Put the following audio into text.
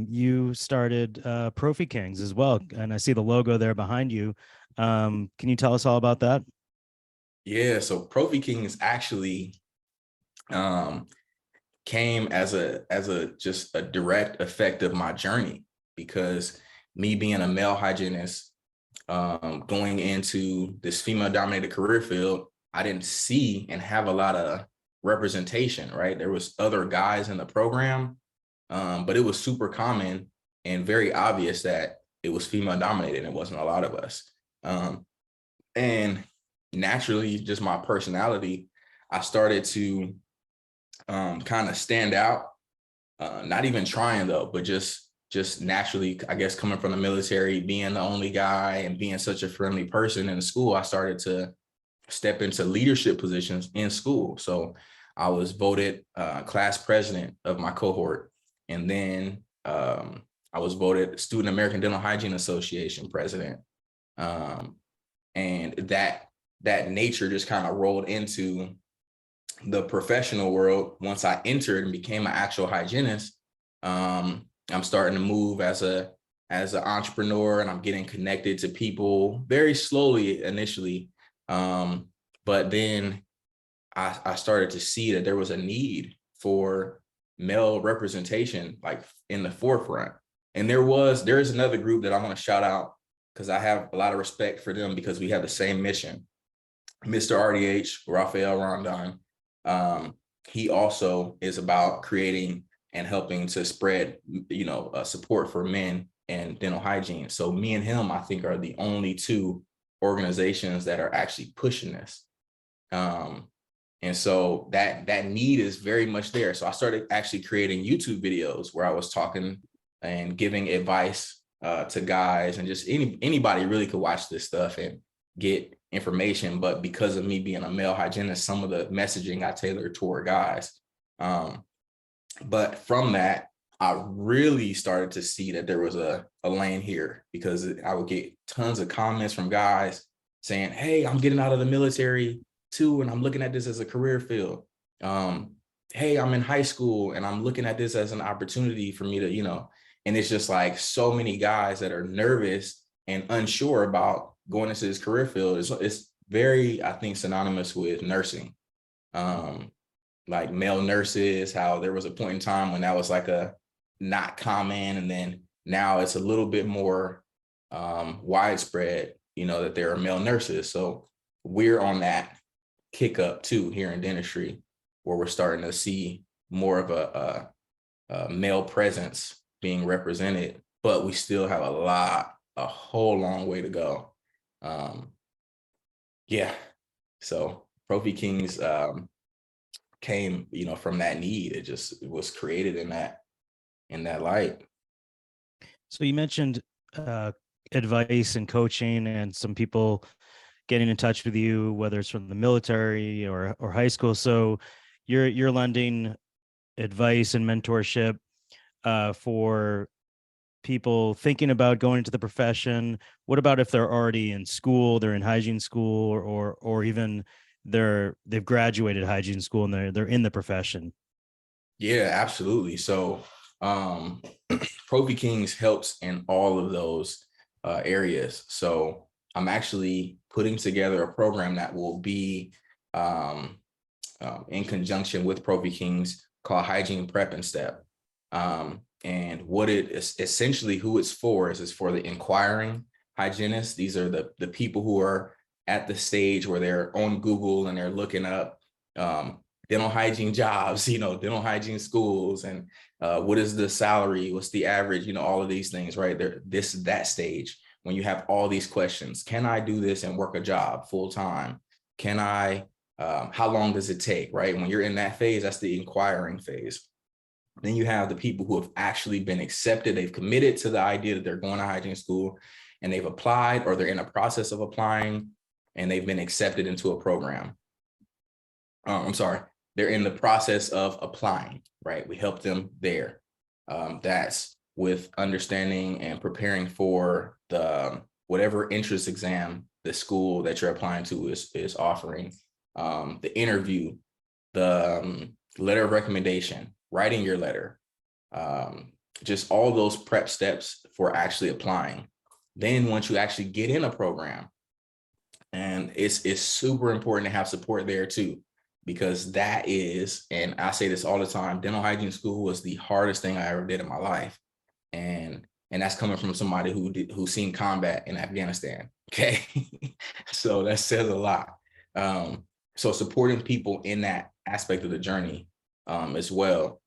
you started Prophy Kings as well, and I see the logo there behind you. Can you tell us all about that? Yeah, so Prophy Kings actually um, came as a just a direct effect of my journey, because me being a male hygienist, going into this female dominated career field, I didn't see and have a lot of representation, right? There was other guys in the program, but it was super common and very obvious that it was female dominated and it wasn't a lot of us. Um, and naturally, just my personality, I started to kind of stand out. Not even trying though, but just naturally, I guess, coming from the military, being the only guy and being such a friendly person in the school, I started to step into leadership positions in school. So I was voted class president of my cohort, and then I was voted Student American Dental Hygiene Association president. Um, and that nature just kind of rolled into the professional world. Once I entered and became an actual hygienist, I'm starting to move as an entrepreneur, and I'm getting connected to people very slowly initially. But then I started to see that there was a need for male representation, like in the forefront. And there is another group that I want to shout out, because I have a lot of respect for them, because we have the same mission. Mr. RDH, Raphael Rondon, he also is about creating and helping to spread, support for men and dental hygiene. So me and him, I think, are the only two organizations that are actually pushing this. And so that need is very much there. So I started actually creating YouTube videos where I was talking and giving advice to guys, and just anybody really could watch this stuff and get information. But because of me being a male hygienist, some of the messaging I tailored toward guys. But from that, I really started to see that there was a lane here, because I would get tons of comments from guys saying, hey, I'm getting out of the military too, and I'm looking at this as a career field. Hey, I'm in high school and I'm looking at this as an opportunity for me to, and it's just like so many guys that are nervous and unsure about going into this career field. It's very, I think, synonymous with nursing. Like male nurses, how there was a point in time when that was like a not common, and then now it's a little bit more widespread, that there are male nurses. So we're on that kick up too here in dentistry, where we're starting to see more of a male presence being represented, but we still have a whole long way to go. Yeah, so Prophy Kings came, from that need. It was created in that light. So you mentioned advice and coaching, and some people getting in touch with you, whether it's from the military or high school. So you're lending advice and mentorship for people thinking about going into the profession. What about if they're already in school, they're in hygiene school, or even they've graduated hygiene school and they're in the profession? Yeah, absolutely. So Prophy Kings helps in all of those areas. So I'm actually putting together a program that will be in conjunction with Prophy Kings, called Hygiene Prep and Step. And what it is essentially, who it's for is for the inquiring hygienists. These are the people who are at the stage where they're on Google and they're looking up dental hygiene jobs, dental hygiene schools, and what is the salary, what's the average, all of these things, right? That stage when you have all these questions. Can I do this and work a job full time? Can I, how long does it take, right? When you're in that phase, that's the inquiring phase. Then you have the people who have actually been accepted. They've committed to the idea that they're going to hygiene school, and they've applied, or they're in a process of applying, and they've been accepted into a program. I'm sorry, they're in the process of applying, right? We help them there. That's with understanding and preparing for the whatever entrance exam the school that you're applying to is offering, the interview, the letter of recommendation, writing your letter, just all those prep steps for actually applying. Then once you actually get in a program, and it's super important to have support there too, because that is, and I say this all the time, dental hygiene school was the hardest thing I ever did in my life. And that's coming from somebody who's seen combat in Afghanistan. Okay. So that says a lot. So supporting people in that aspect of the journey as well.